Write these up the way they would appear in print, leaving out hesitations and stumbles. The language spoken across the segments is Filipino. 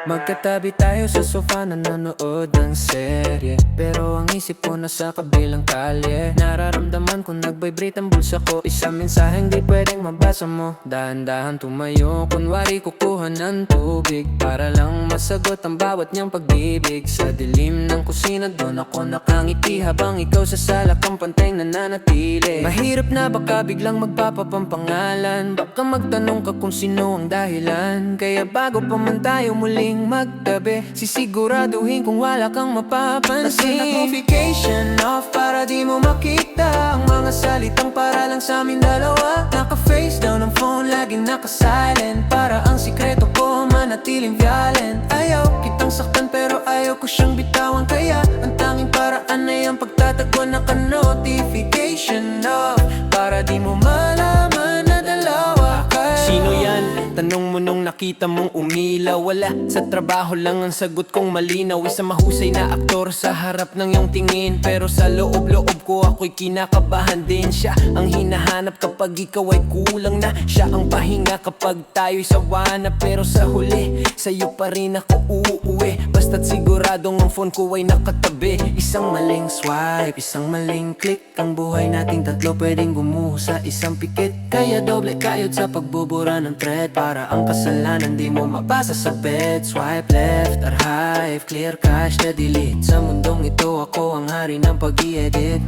Magkatabi tayo sa sofa nanonood ng serye, pero ang isip ko nasa kabilang kalye. Nararamdaman ko nag-vibrate ang bulsa ko, isang mensaheng di pwedeng mabasa mo. Dahan-dahan tumayo, kunwari kukuha ng tubig, para lang masagot ang bawat niyang pag-ibig. Sa dilim ng kusina doon ako nakangiti, habang ikaw sa sala kang pantay nananatili. Mahirap na baka biglang magpapapampangalan, baka magtanong ka kung sino ang dahilan. Kaya bago pa man tayo muling magtabi, sisiguraduhin kung wala kang mapapansin. Nasa notification off para di mo makita ang mga salitang para lang sa amin dalawa. Naka-face down ang phone, laging naka-silent, para ang sikreto ko manatiling violent. Ayaw kitang saktan pero ayaw ko siyang bitawan, kaya ang tanging paraan ay ang pagtatagpo. Naka-notification off para di mo malaman na dalawa kayo. Sino yan? Tanong mo nung nakita mong umilaw. Wala, sa trabaho lang ang sagot kong malinaw. Isang mahusay na aktor sa harap ng iyong tingin, pero sa loob-loob ko ako'y kinakabahan din. Siya ang hinahanap kapag ikaw ay kulang na, siya ang pahinga kapag tayo'y sawa na. Pero sa huli, sa'yo pa rin ako uuwi, basta't siguradong ang phone ko ay nakatabi. Isang maling swipe, isang maling click, ang buhay nating tatlo pwedeng gumuho sa isang pikit. Kaya doble kayod sa pagbubura ng thread, para ang kasalanan di mo mabasa sa bed. Swipe left or hive, clear cache na delete. Sa mundong ito ako ang hari ng pag-i-edit.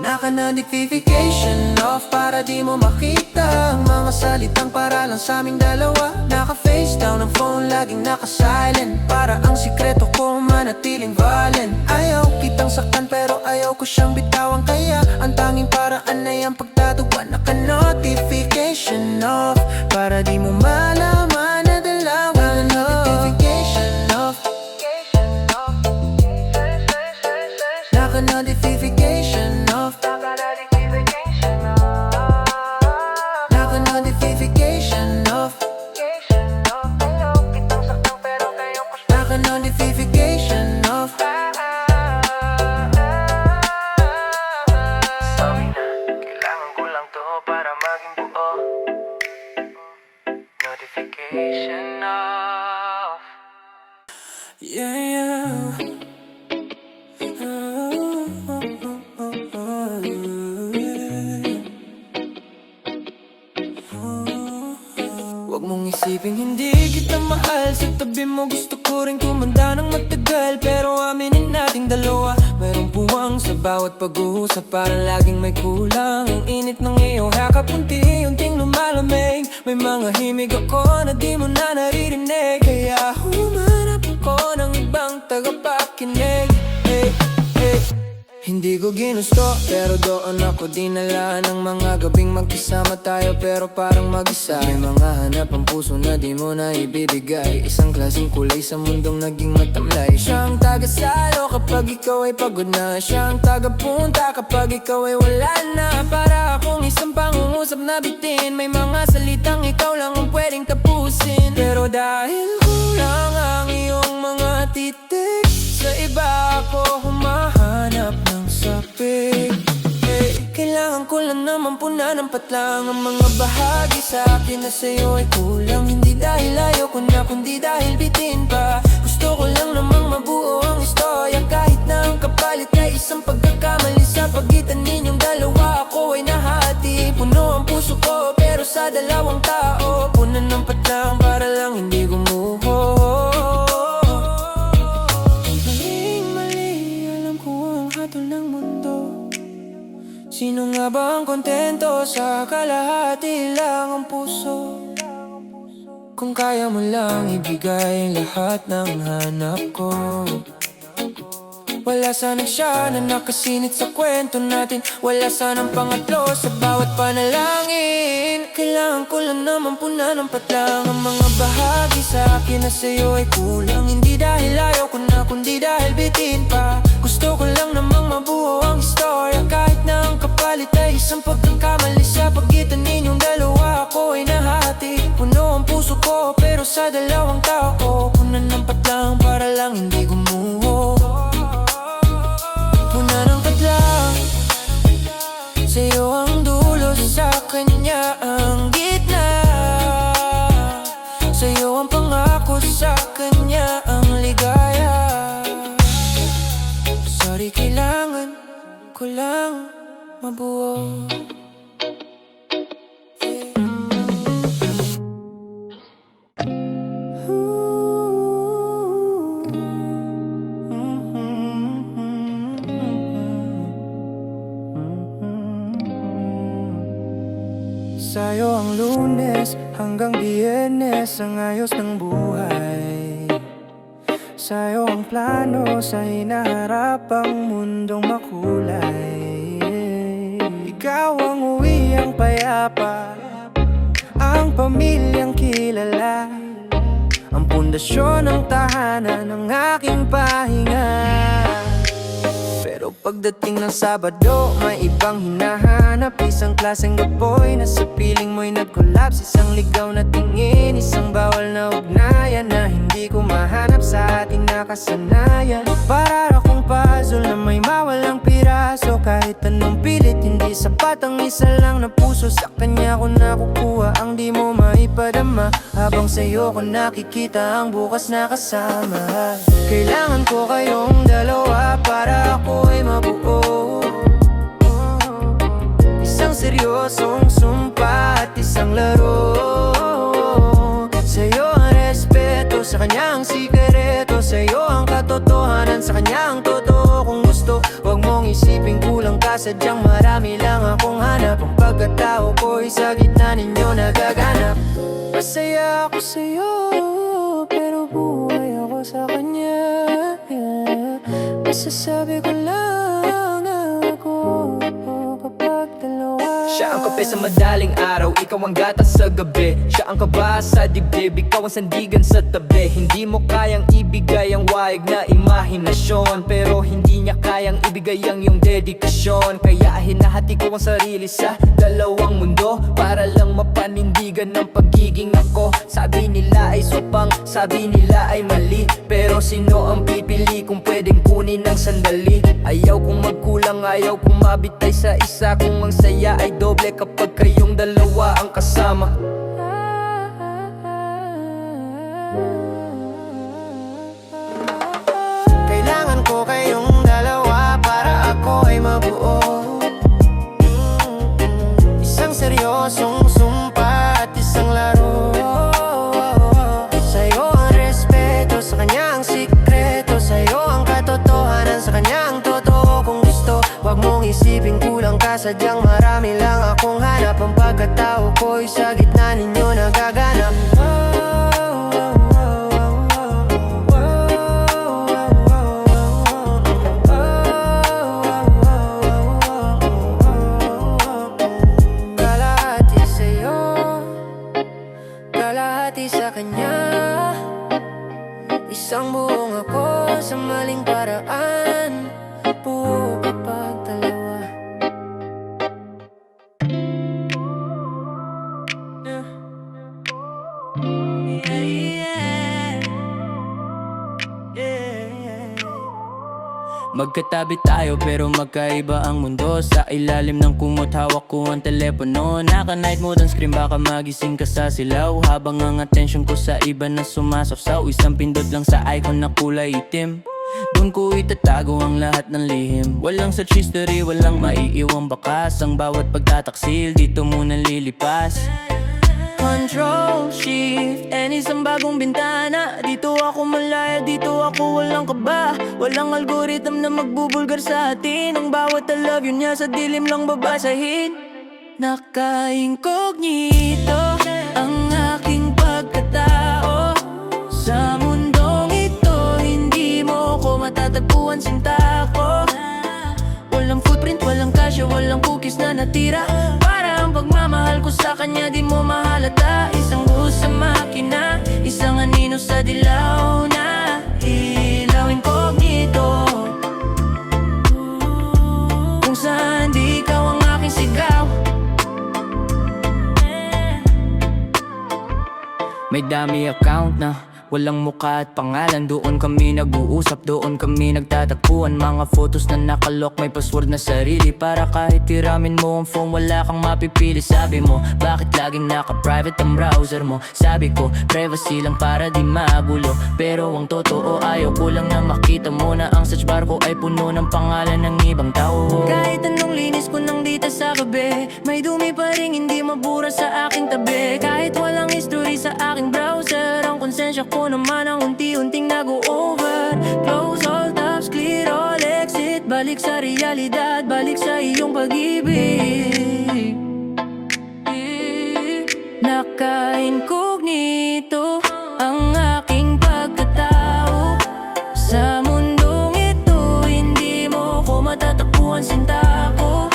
Naka-notification off para di mo makita ang mga salitang para lang sa aming dalawa. Naka-face down ang phone, laging naka-silent, para ang sikreto ko manatiling violent. Ayaw kitang saktan pero ayaw ko siyang bitawan, kaya ang tanging paraan ay ang pagtatagpuan. Naka-notification off para di mo malaman na dalawa. Naka-notification off, naka-notification off, naka-notification off, naka-notification off. Sorry na, kailangan ko lang to para maging buo. Notification off. Yeah, yeah. Huwag mong isiping hindi kita mahal, sa tabi mo gusto ko rin kumanda ng matagal. Pero aminin nating dalawa, mayroong puwang sa bawat pag-uusap, parang laging may kulang. Ang init ng iyong hakap, unti-unting lumalamig. May mga himig ako na di mo na naririnig, kaya humanap ako ng ibang tagapakinig. Hey, hey. Hindi ko ginusto, pero doon ako dinala ng mga gabing magkasama tayo, pero parang mag-isa. May mga hanap ang puso na di mo na ibibigay, isang klaseng kulay sa mundong naging matamlay. Siya ang tagasalo kapag ikaw ay pagod na, siya ang tagapunta kapag ikaw ay wala na. Para akong isang pangungusap na bitin, may mga salitang ikaw lang ang pwedeng tapusin. Pero dahil kulang ang iyong mga titik, sa iba ako humahanap ng sapig. Hey, kailangan ko lang naman punanampat lang ang mga bahagi sa akin na sa'yo ay kulang. Hindi dahil ayaw ko na, kundi dahil bitin pa. Gusto ko lang namang mabuo ang istorya, kahit na ang kapalit ay isang pagkakamali. Sa pagitan ninyong dalawa ako ay nahati. Puno ang puso ko pero sa dalawang tao, punanampat lang para lang hindi gumuho. Ng mundo, sino nga ba ang kontento sa kalahati lang ang puso? Kung kaya mo lang ibigay lahat ng hanap ko, wala sanang siya na nakasinit sa kwento natin, wala sanang pangatlo sa bawat panalangin. Kailangan ko lang naman punanampat lang ang mga bahagi sa akin na sa'yo ay kulang. Hindi dahil ayaw ko na, kundi dahil bitin pa. Gusto ko lang namang mabuo ang istorya, kahit na ang kapalit ay isang pagkakamali. Sa pagitan ninyong dalawa ako ay nahati. Puno ang puso ko pero sa dalawang tao, punanampat lang para lang hindi gumuho. Punanampat lang, sa'yo ang dulo, sa kanya ang gitna. ko lang mabuo. Sa'yo ang Lunes hanggang Biyernes, ang ayos ng buhay. Sa'yo ang plano sa hinaharapang mundong makulay. Ikaw ang uwiang payapa, ang pamilyang kilala, ang pundasyon ng tahanan ng aking pahinga. Pero pagdating ng Sabado, may ibang hinahanap. Isang klaseng gaboy na sa piling mo'y nag-collapse. Isang ligaw na tingin, isang bawal na ugnayan na hindi ko mahanap sa ating nakasanayan. Para akong puzzle na may mawalang piraso. Kahit anong pilit, hindi sapat ang isa lang na puso. Sa kanya ko nakukuha ang di mo maipadama, habang sa'yo ko nakikita ang bukas na kasama. Kailangan ko kayong dalawa para ako'y mabuo. Isang seryosong sumpa at isang laro. Sa'yo ang respeto, sa kanya ang sikreto. Sa'yo ang katotohanan, sa kanya ang totoo. Kung gusto, huwag mong isipin kulang ka. Sadyang marami lang akong hanap. Ang pagkatao ko'y sa gitna ninyo nagaganap. Masaya ako sa'yo, pero buhay ako sa kanya. Masasabi ko lang na ako kapag dalawa. Siya ang kape sa madaling araw, ikaw ang gatas sa gabi. Siya ang kaba sa dibdib, ikaw ang sandigan sa tabi. Hindi mo kayang ibigay ang waig na imahinasyon, pero hindi niya kayang ibigay ang iyong dedikasyon. Kaya hinahati ko ang sarili sa dalawang mundo, para lang mapanindigan ng pagiging ako. Sabi nila ay sopang, sabi nila ay mali, pero sino ang pipili kung pwedeng kunin ng sandali? Ayaw kong magkulang, ayaw kong mabitay sa isa. Kung ang saya ay doble kapag kayong dalawa ang kasama. Kailangan ko kayong dalawa para ako ay mabuo. Isang seryosong sumpa at isang laro. Sa'yo ang respeto, sa kanya ang sikreto. Sa'yo ang katotohanan, sa kanya ang totoo. Kung gusto, huwag mong isipin kulang ka. Sadyang marami lang akong hanap. Ang pagkatao ko'y sa gitna ninyo nagaganap. Kalahati sa'yo, kalahati sa kanya. Isang buong ako sa maling paraan. Buo kapag dalawa. Magkatabi tayo pero magkaiba ang mundo. Sa ilalim ng kumot hawak ko ang telepono. Naka-night mode ang screen, baka magising ka sa silaw. Habang ang atensyon ko sa iba na sumasawsaw. Isang pindot lang sa icon na kulay itim, doon ko itatago ang lahat ng lihim. Walang search history, walang maiiwang bakas. Ang bawat pagtataksil dito muna lilipas. Control, Shift, and isang bagong bintana. Dito ako malaya, dito ako walang kaba. Walang algorithm na magbubulgar sa atin. Ang bawat I love you niya sa dilim lang babasahin. Naka-incognito ang aking pagkatao. Sa mundong ito, hindi mo ko matatagpuan, sinta ko. Walang footprint, walang kasya, walang cookies na natira. Para ang pagmamahal ko sa kanya di mo mahalata. Isang buhos sa makina, isang anino sa dilaw na ilaw incognito. Kung saan di ikaw ang aking sigaw. May dami account na walang mukha at pangalan. Doon kami nag-uusap, doon kami nagtatagpuan. Mga photos na nakalock, may password na sarili. Para kahit tiramin mo ang phone, wala kang mapipili. Sabi mo, bakit laging naka-private ang browser mo? Sabi ko, privacy lang para di magulo. Pero ang totoo, ayaw ko lang na makita mo na ang search bar ko ay puno ng pangalan ng ibang tao. Kahit anong linis ko nang dita sa gabi, may dumi pa rin hindi mabura sa aking tabi. Kahit walang history sa aking browser, ang konsensya ko naman ang unti-unting nag-o-over. Close all tabs, clear all exit. Balik sa realidad, balik sa iyong pag-ibig. Naka-incognito ang aking pagkatao. Sa mundong ito, hindi mo ko matatagpuan, sinta ko.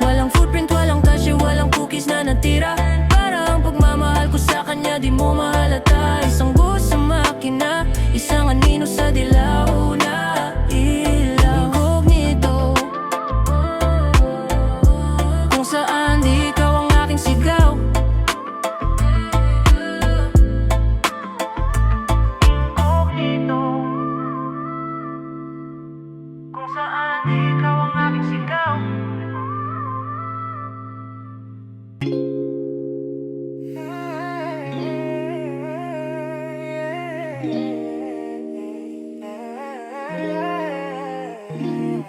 Walang footprint, walang cache, walang cookies na natira. Parang pagmamahal ko sa kanya, di mo mahalata. Isang bus sa makina, isang anino sa dilaw na ilaw. Incognito, kung saan di ikaw ang aking sigaw. Incognito, kung saan di ikaw ang aking sigaw.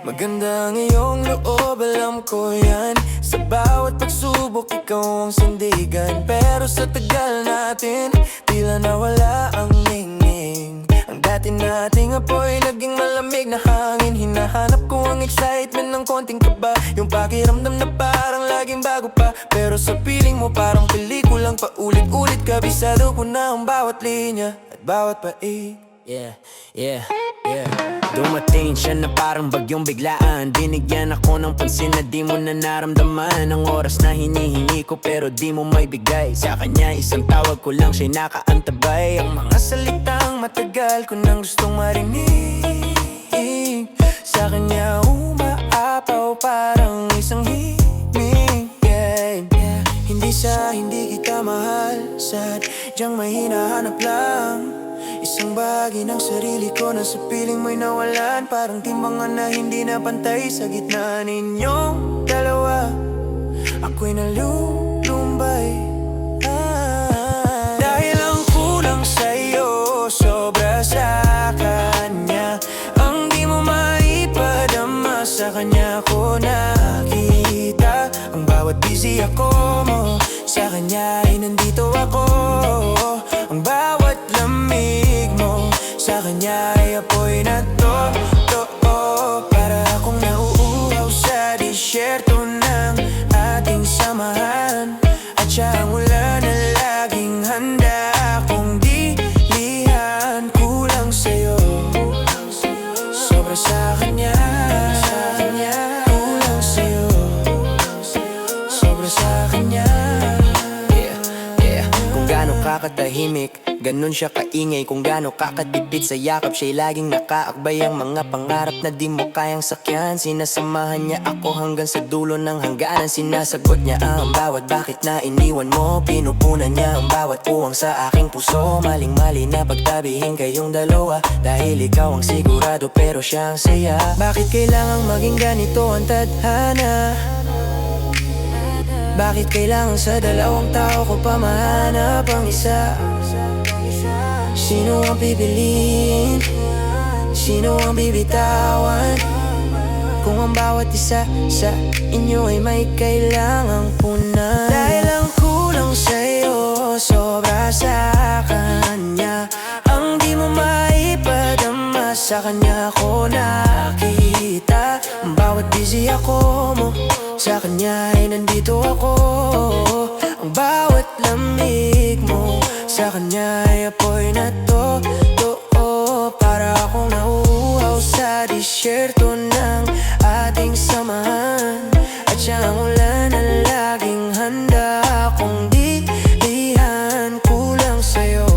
Maganda ang iyong loob, alam ko yan. Sa bawat pagsubok, ikaw ang sandigan. Pero sa tagal natin, tila nawala ang ningning. Ang dati nating apoy, naging malamig na hangin. Hinahanap ko ang excitement ng konting kaba. Yung pakiramdam na parang laging bago pa. Pero sa piling mo parang pelikulang paulit-ulit. Kabisado ko na ang bawat linya at bawat paik. Yeah. Dumating siya na parang bagyong biglaan. Binigyan ako ng pansin na di mo na naramdaman. Ang oras na hinihingi ko pero di mo may bigay. Sa kanya isang tawag ko lang siya'y nakaantabay. Ang mga salitang matagal ko nang gustong marinig. Sa kanya umaapaw parang isang himig. Hindi kita mahal, sadyang may hinahanap lang. Isang bahagi ng sarili ko na sa piling mo'y nawalan. Parang timbangan na hindi na pantay sa gitna ninyong dalawa. Ako'y nalulumbay. Dahil ang kulang sa'yo, sobra sa kanya. Ang di mo maipadama, sa kanya ko nakita. Ang bawat busy ako mo, sa kanya ay nandito ako. Ang bawat lamig mo, sa kanya ay apoy na totoo. Para akong nauuhaw sa disyerto ng ating samahan. At siya ang ulan na laging handa akong dilihan. Kulang sa'yo, sobra sa kanya. Kulang sa'yo, sobra sa kanya. Kung gaano kakatahimik, ganon siya kaingay. Kung gaano kakatipid sa yakap, siya'y laging nakaakbay. Ang mga pangarap na di mo kayang sakyan, sinasamahan niya ako hanggang sa dulo ng hangganan. Sinasagot niya ang bawat bakit na iniwan mo. Pinupunan niya ang bawat puwang sa aking puso. Maling-mali na pagtabihin kayong dalawa, dahil ikaw ang sigurado pero siya ang saya. Bakit kailangang maging ganito ang tadhana? Bakit kailangan sa dalawang tao ko pa mahanap ang isa? Sino ang pipiliin? Sino ang bibitawan? Kung ang bawat isa sa inyo ay may kailangang punan. Dahil ang kulang sa'yo, sobra sa kanya. Ang di mo maipadama, sa kanya ko nakita. Ang bawat busy ako mo, sa kanya ay nandito ako. Ang bawat lamig mo, sa kanya ay apoy na totoo. Para akong nauuhaw sa disyerto ng ating samahan. At siya ang ulan na laging handa akong dilihan. Kulang sa'yo,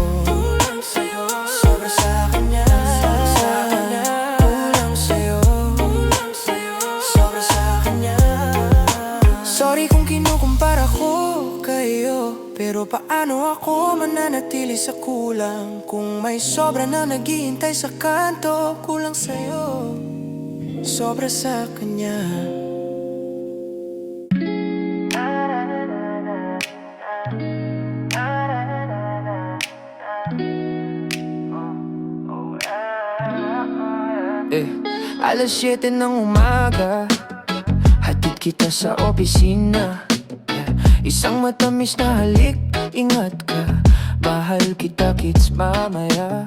sobra sa kanya. Kulang sa'yo, sobra sa kanya. Sorry kung kinukumpara ko kayo, pero paano ako mananalo? mananatili sa kulang. Kung may sobra na naghihintay sa kanto, kulang sa'yo, sobra sa kanya. Alas 7 ng umaga, hatid kita sa opisina. Isang matamis na halik, ingat ka, bahal kita kids mamaya.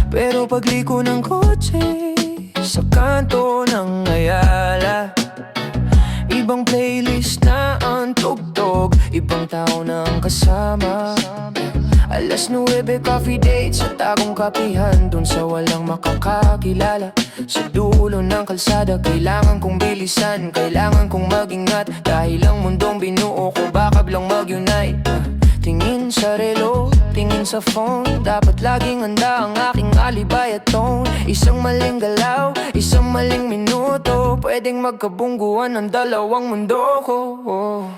Pero pagliko ng kotse sa kanto ng Ayala, ibang playlist na ang tugtog, ibang tao na ang kasama. Alas 9 coffee date sa tagong kapihan, dun sa walang makakakilala. Sa dulo ng kalsada, kailangan kong bilisan, kailangan kong mag-ingat, dahil ang mundong binuo ko baka biglang mag-unite. Tingin sa relo, tingin sa phone, dapat laging handa ang aking alibay at tone. Isang maling galaw, isang maling minuto, pwedeng magkabungguan ang dalawang mundo ko.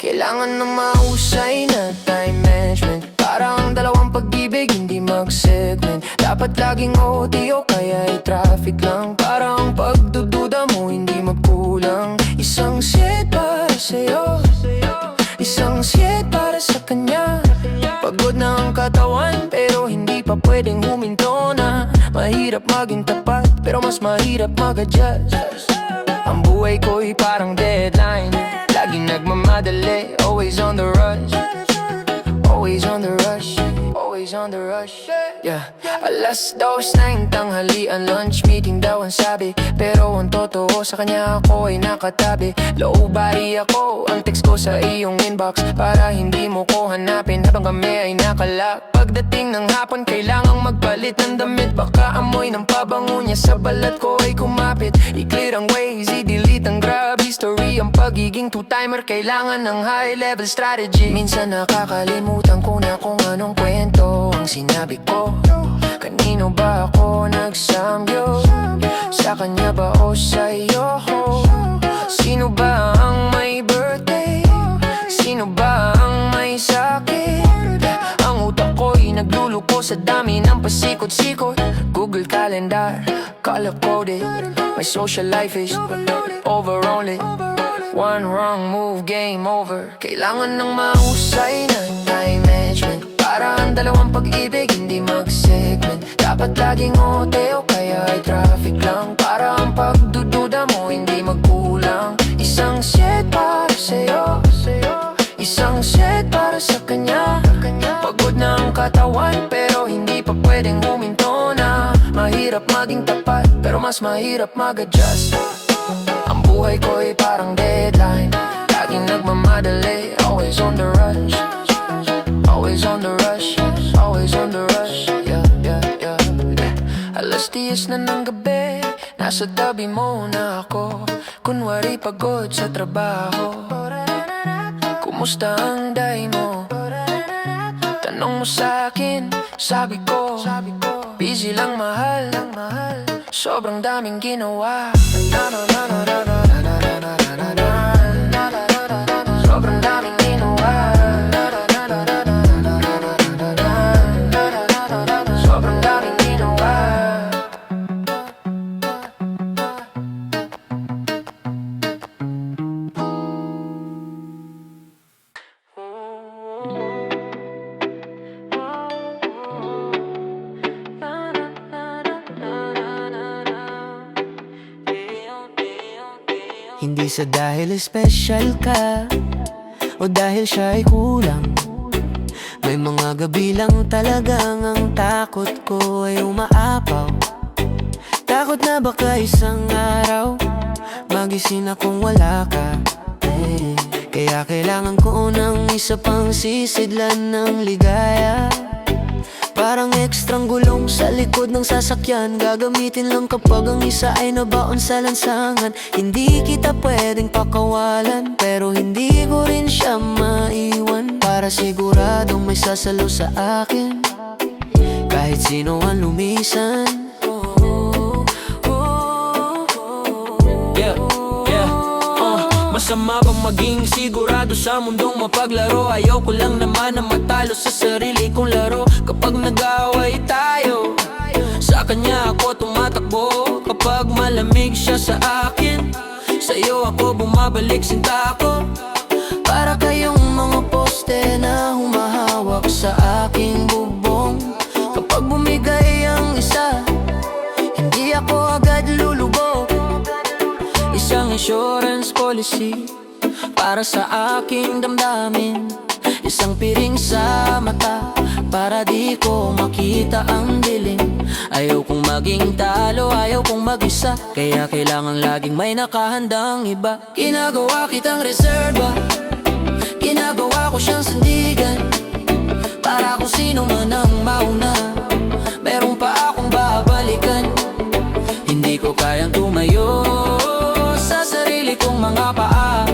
Kailangan na mahusay na time management, para ang dalawang pag-ibig hindi mag-segment. Dapat laging OT o kaya ay traffic lang, para ang pagdududa mo hindi magkulang. Isang shit para sa'yo, isang shit para sa kanya. Pagod na ang katawan pero hindi pa pwedeng huminto na. Mahirap maging tapat pero mas mahirap mag-adjust. Ang buhay ko'y parang deadline, laging nagmamadali, always on the rush. Always on the rush, always on the rush, yeah. Alas 2 na yung tanghalian, lunch meeting daw ang sabi, pero ang totoo sa kanya ako ay nakatabi. Low body ako, ang text ko sa iyong inbox, para hindi mo ko hanapin habang kami ay nakalock. Pagdating ng hapon, kailangang magpalit ng damit, baka amoy ng pabango niya sa balat ko ay kumapit. I-clear ang ways, i-delete ang grab history. Ang pagiging two-timer, kailangan ng high-level strategy. Minsan nakakalimutan ko na kung anong kwento ang sinabi ko. Kanino ba ako nagsamyo? Sa kanya ba o sa'yo? Sino ba ang may birthday? Sino ba ang may sakit? Ang utak ko'y nagluluko sa dami ng pasikot-sikot. Google Calendar, color-coded. My social life is over only. One wrong move, game over. Kailangan ng mahusay na time management, para ang dalawang pag-ibig hindi mag-segment. Dapat laging OT o kaya ay traffic lang, para ang pagdududa mo hindi magkulang. Isang shit para sa'yo, isang shit para sa kanya. Pagod na ang katawan pero hindi pa pwedeng huminto na. Mahirap maging tapat pero mas mahirap mag-adjust. Ang buhay ko'y parang deadline, laging nagmamadali, always on the rush. Always on the rush, always on the rush, yeah, yeah, yeah. Alas 10 na ng gabi, nasa tabi mo na ako, kunwari pagod sa trabaho. Kumusta ang day mo? Tanong mo sa'kin, sabi ko, busy lang mahal, sobrang daming ginawa. Sobrang daming ginawa. Sobrang daming ginawa. Hindi sa dahil special ka o dahil siya ay kulang. May mga gabi lang talagang ang takot ko ay umaapaw. Takot na baka isang araw magising akong wala ka. Kaya kailangan ko ng isa pang sisidlan ng ligaya. Parang ekstrang gulong sa likod ng sasakyan, gagamitin lang kapag ang isa ay nabaon sa lansangan. Hindi kita pwedeng pakawalan, pero hindi ko rin siya maiwan, para siguradong may sasalo sa akin kahit sino ang lumisan. masama bang maging sigurado sa mundong mapaglaro? Ayaw ko lang naman na matalo sa sarili kong laro. Kapag nag-away tayo, sa kanya ako tumatakbo. Kapag malamig siya sa akin, sa'yo ako bumabalik sinta ko. Para kayong mga poste na humahawak sa aking bubong. Kapag bumigay ang isa, hindi ako agad lulubog. Isang insurance policy para sa aking damdamin. Isang piring sa mata para di ko makita ang dilim. Ayaw kong maging talo, ayaw kong mag-isa, kaya kailangan laging may nakahandang iba. Ginagawa kitang reserva, ginagawa ko siyang sandigan. Para kung sino man ang mauna, meron pa akong babalikan. Hindi ko kayang tumayo sa sarili kong mga paa,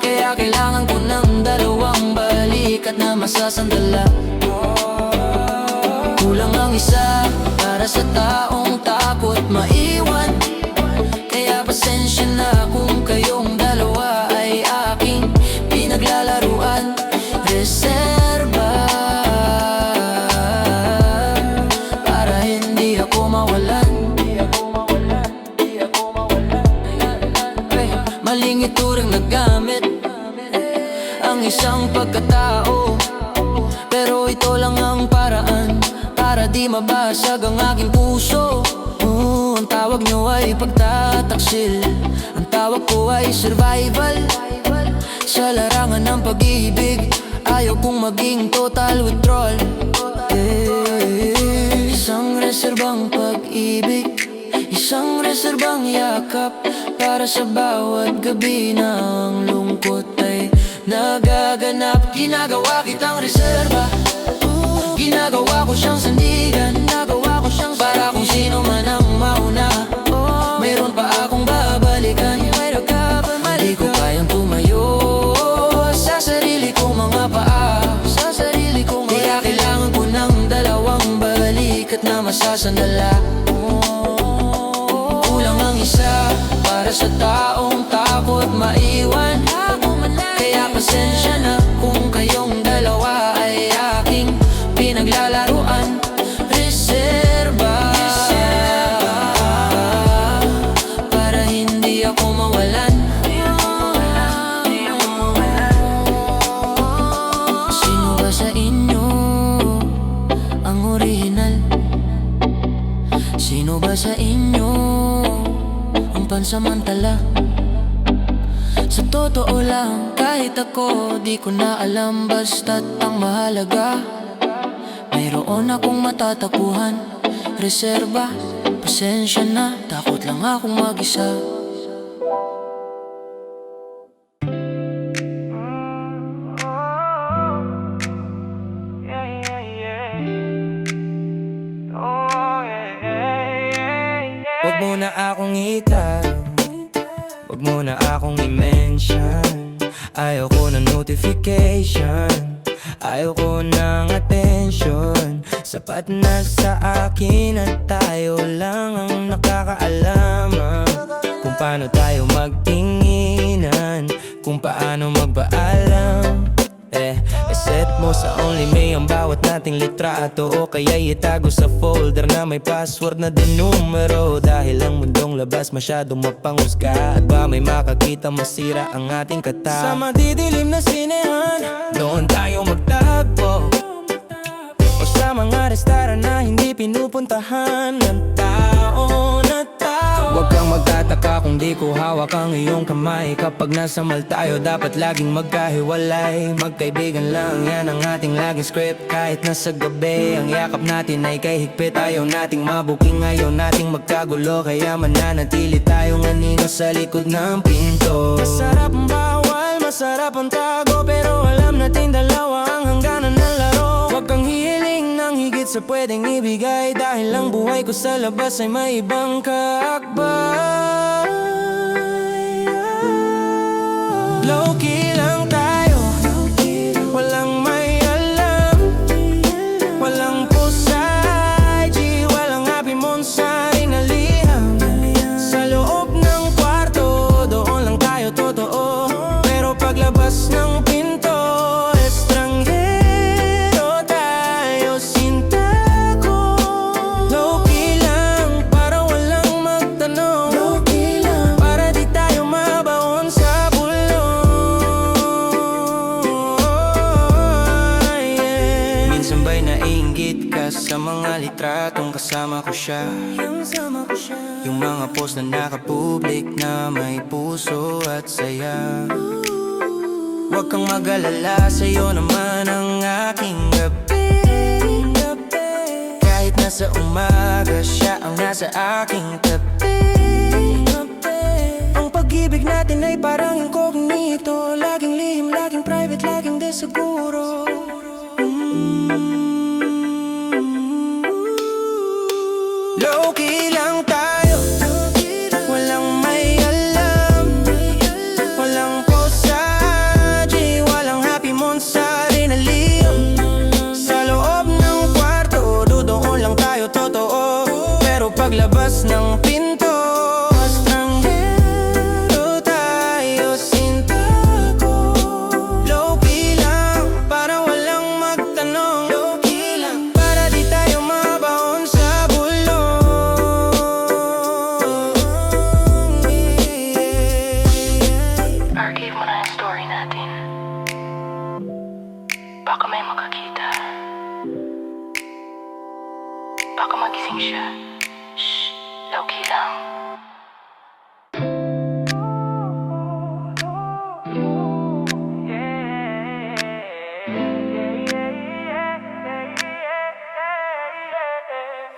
kaya kailangan ko ng dalawang balikat na masasandala. Kulang ang isa para sa taong takot maiwan, kaya pasensya na kung kayong dalawa ay aking pinaglalaruan. Reserva para hindi ako mawalan. Maling ituring na gamit ang isang pagkatao, pero ito lang ang paraan para di mabasag ang aking puso. Ang tawag nyo ay pagtataksil, ang tawag ko ay survival. Sa larangan ng pag-ibig, ayaw kong maging total withdrawal. Isang reserbang pag-ibig, isang reserbang yakap, para sa bawat gabi ng lungkot ay nagaganap. Ginagawa kitang reserva, ginagawa ko siyang sandigan. Ginagawa ko siyang para kung sino man ang mauna, mayroon pa akong babalikan. Hindi ko kayang tumayo sa sarili kong mga paa, kaya kailangan ko ng dalawang balikat na masasandala. Kulang ang isa para sa taong takot maiwan, kaya pasensya na kung kayong dalawa ay aking pinaglalaruan. Reserva para hindi ako mawalan. Sino ba sa inyo ang original? Sino ba sa inyo ang pansamantala? Sa totoo lang, kahit ako di ko na alam, basta't ang mahalaga mayroon akong matatakuhan. Reserba, pasensya na, takot lang akong mag-isa. Huwag mo na akong itanong, huwag mo na akong i-mention. Ayaw ko ng notification, ayaw ko ng attention. Sapat na sa akin at tayo lang ang nakakaalam kung paano tayo magtinginan, kung paano magpaalam. Set mo sa only me ang bawat nating litrato, o kaya itago sa folder na may password na din numero. Dahil ang mundong labas masyadong mapanghusga, at ba may makakita masira ang ating kata. Sa madidilim na sinehan, doon tayo magtagpo, o sa mga restaurant na hindi pinupuntahan ng tao na tao. Huwag kang magtataka kung di ko hawak ang iyong kamay. Kapag nasa mall tayo, dapat laging magkahiwalay. Magkaibigan lang, yan ang ating laging script. Kahit nasa gabi, ang yakap natin ay kay higpit. Ayaw nating mabuking, ayaw nating magkagulo, kaya mananatili tayong anino sa likod ng pinto. Masarap ang bawal, masarap ang tago, pero alam natin dalawa ang hangganan ng laro. Huwag kang hihiling ng higit sa pwedeng ibigay, dahil ang buhay ko sa labas ay may ibang kaakbay. Low-key lang tayo, walang may alam, walang post sa IG, walang happy months sa rinaliham. Sa loob ng kwarto, doon lang tayo totoo. siya, yung mga post na nakapublic na may puso at saya. Huwag kang mag-alala, sa'yo naman ang aking gabi. Kahit nasa umaga, siya ang nasa aking tabi. Ang pag-ibig natin ay parang incognito, laging lihim, laging private, laging deseguro. Low-key lang tayo, walang may alam, walang post sa IG, walang happy months sa rinaliam. Sa loob ng kwarto, doon lang tayo totoo, pero paglabas ng pinto, estranghero tayo, sinta ko. Low-key lang, para walang magtanong. Low-key lang, para di tayo mabaon sa bulong. Archive mo na yung story natin. Baka may makakita. Baka magising siya. Shh, low-key lang.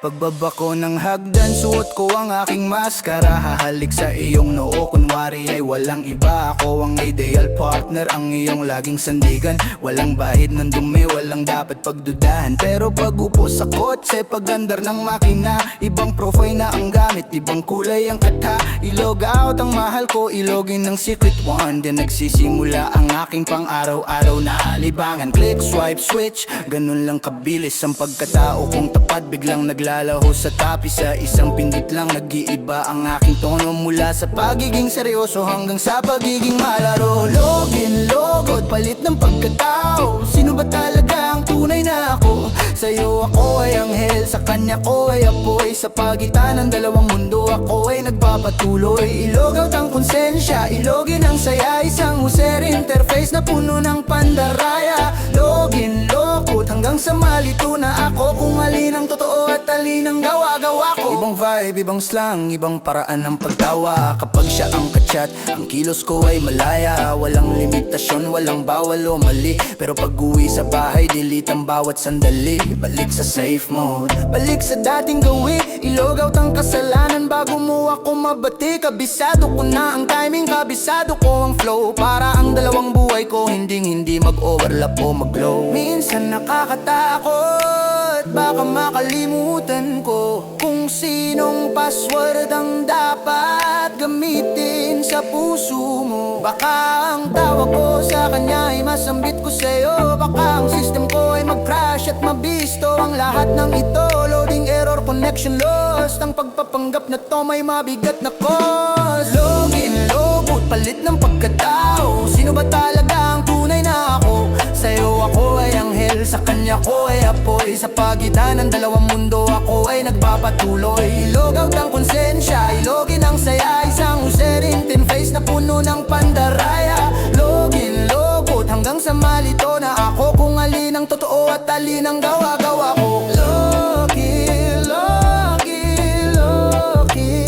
Pagbabako ng hagdan, suot ko ang aking maskara. Hahalik sa iyong noo, kunwari ay walang iba. Ako ang ideal partner, ang iyong laging sandigan. Walang bahid ng dumi, walang dapat pagdudahan. Pero pag upo sa kotse, pagandar ng makina, ibang profile na ang gamit, ibang kulay ang kata. Ilog out ang mahal ko, ilogin ng secret one. Then nagsisimula ang aking pang araw-araw na libangan. Click, swipe, switch, ganun lang kabilis ang pagkatao kong tapat. Biglang naglalaho sa tapi, sa isang pindot lang nag-iiba ang aking tono. Mula sa pagiging seryoso hanggang sa pagiging malaro. Login, logod, palit ng pagkatao. Sino ba talaga ang tunay na ako? Sa'yo ako ay anghel, sa kanya ko ay apoy. Sa pagitan ng dalawang mundo ako ay nagpapatuloy. Ilog out ang konsensya, ilogin ang saya. Isang user interface na puno ng pandaraya. Login, lokot, hanggang sa malito na ako kung alin ang totoo at alin ang gawa-gawa ko. Ibang vibe, ibang slang, ibang paraan ng pagtawa. Kapag siya ang kachat, ang kilos ko ay malaya. Walang limitasyon, walang bawal o mali. Pero pag uwi sa bahay, delete ang bawat sandali. Balik sa safe mode, balik sa dating gawin. Ilog out ang kasalanan bago mo ako mabati. Kabisado ko na ang timing, kabisado ko ang flow. Para ang dalawang buhay ko hindi mag-overlap o mag-glow. Minsan nakakatakot, baka makalimutan ko kung sinong password ang dapat gamitin sa puso mo. Baka ang tawag ko sa kanya ay masambit ko sa'yo. Baka ang system ko ay mag-crash at mabisto ang lahat ng ito. Loading error, connection lost. Ang pagpapanggap na to may mabigat na cost. Login, logout, palit ng pagkatao. Sino ba talaga ang tunay na ako? Sa'yo ako ay anghel, sa kanya ko ay apoy. Sa pagitan ng dalawang mundo ako ay nagpapatuloy. Ilog out ang konsensya, ilogin ang saya. Isang user interface na puno ng pandaraya. Login, logout, hanggang sa malito na ako kung alin ang totoo at alin ang gawa-gawa ko. Logi, logi, logi,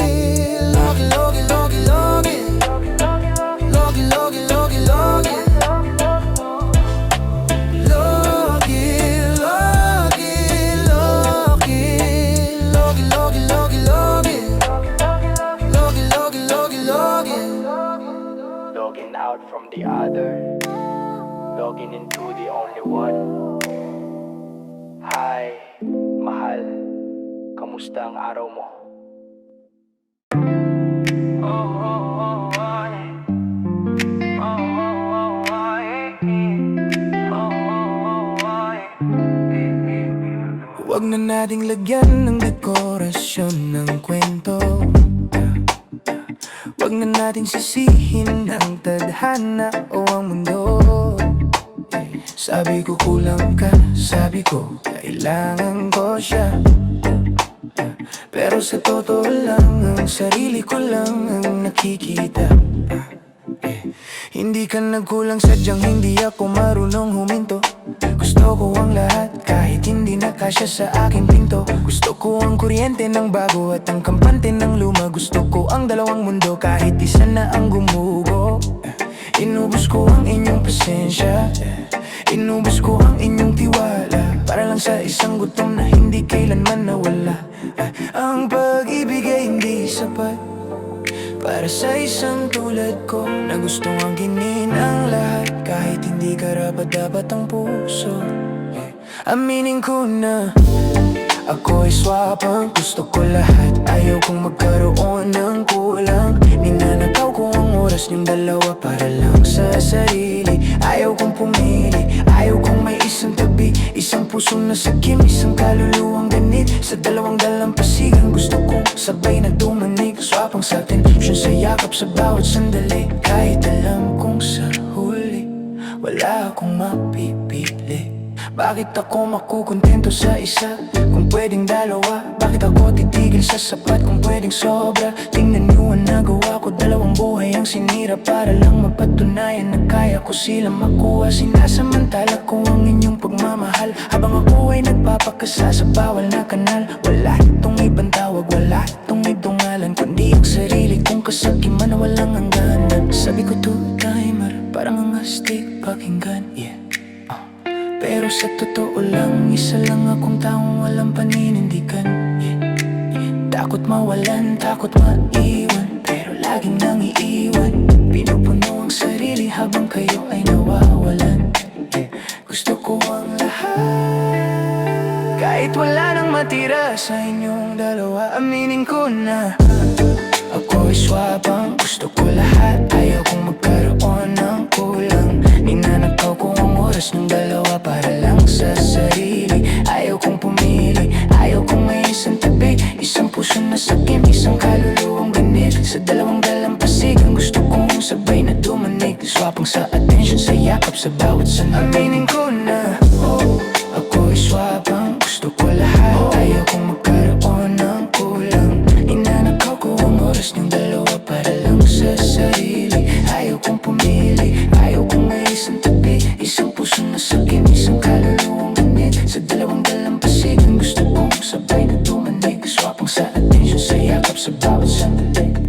logi, logi, logi, logi, logi, logi, logi, logi. Logging out from the other, logging into the only one. Hi, mahal, kamusta ang araw mo? Huwag na nating lagyan ng dekorasyon ng kwento. Huwag na nating sisihin ang tadhana o ang mundo. Sabi ko kulang ka, sabi ko kailangan ko siya. Pero sa totoo lang, ang sarili ko lang ang nakikita. Hindi ka nagkulang, sadyang hindi ako marunong huminto. Gusto ko ang lahat kahit hindi na kasya sa aking pinto. Gusto ko ang kuryente ng bago at ang kampante ng luma. Gusto ko ang dalawang mundo kahit isa na ang gumugo. Inubos ko ang inyong pasensya, inubos ko ang inyong tiwala, para lang sa isang gutom na hindi kailanman nawala. Ang pag-ibig ay hindi sapat para sa isang tulad ko, na gustong angkinin ang lahat kahit hindi karapat-dapat ang puso. Aminin ko na ako ay swapang, gusto ko lahat, ayaw kong magkaroon ng kulang. Ninanakaw ko ang oras niyong dalawa para lang sa sarili. Ayaw kong pumili, ayaw kong may isang tabi, isang pusong nasakim, isang kaluluwang ganit. Sa dalawang dalampasigan gusto kong sabay na dumanig. Swapang sa tensyon, sa yakap, sa bawat sandali. Kahit alam kong sa huli wala akong mapipili. Bakit ako makukontento sa isa kung pwedeng dalawa? Bakit ako titigil sa sapat kung pwedeng sobra? Tingnan niyo ang nagawa ko, dalawang buhay ang sinira para lang mapatunayan na kaya ko silang makuha. Sinasamantala ko ang inyong pagmamahal habang ako ay nagpapakasa sa bawal na kanal. Wala itong ibang tawag, wala itong ibang ngalan, kundi ang sarili kong kasakiman na walang hangganan. Sabi ko two-timer, parang ang astig pakinggan, yeah. Pero sa totoo lang, isa lang akong taong walang paninindigan, yeah. Takot mawalan, takot maiwan, pero laging nang iiwan. Pinupuno ang sarili habang kayo ay nawawalan, yeah. Gusto ko ang lahat kahit wala nang matira sa inyong dalawa. Aminin ko na ako ay swapang, gusto ko lahat, ayaw kong magkaroon ng kulang. Ninanakaw ko ang oras ng dalawa para lang sa sarili. Ayaw kong pumili, ayaw kong may isang tabi, isang puso na sakim, isang kaluluwang ganit. Sa dalawang dalampasigan gusto kong sabay na dumanig. Swapang sa atensyon, sa yakap, sa bawat sandali. Aminin ko na ako ay swapang, gusto ko lahat, ayaw kong magkaroon ng kulang. Ninanakaw ko ang oras niyong dalawa para lang sa sarili. Ayaw kong pumili, ayaw kong may isang tabi, isang puso na sakin, isang kaluluwang ganit. Sa dalawang dalampasigan gusto kong sabay na dumanig. Swapang sa atensyon, sa yakap, sa bawat sandali.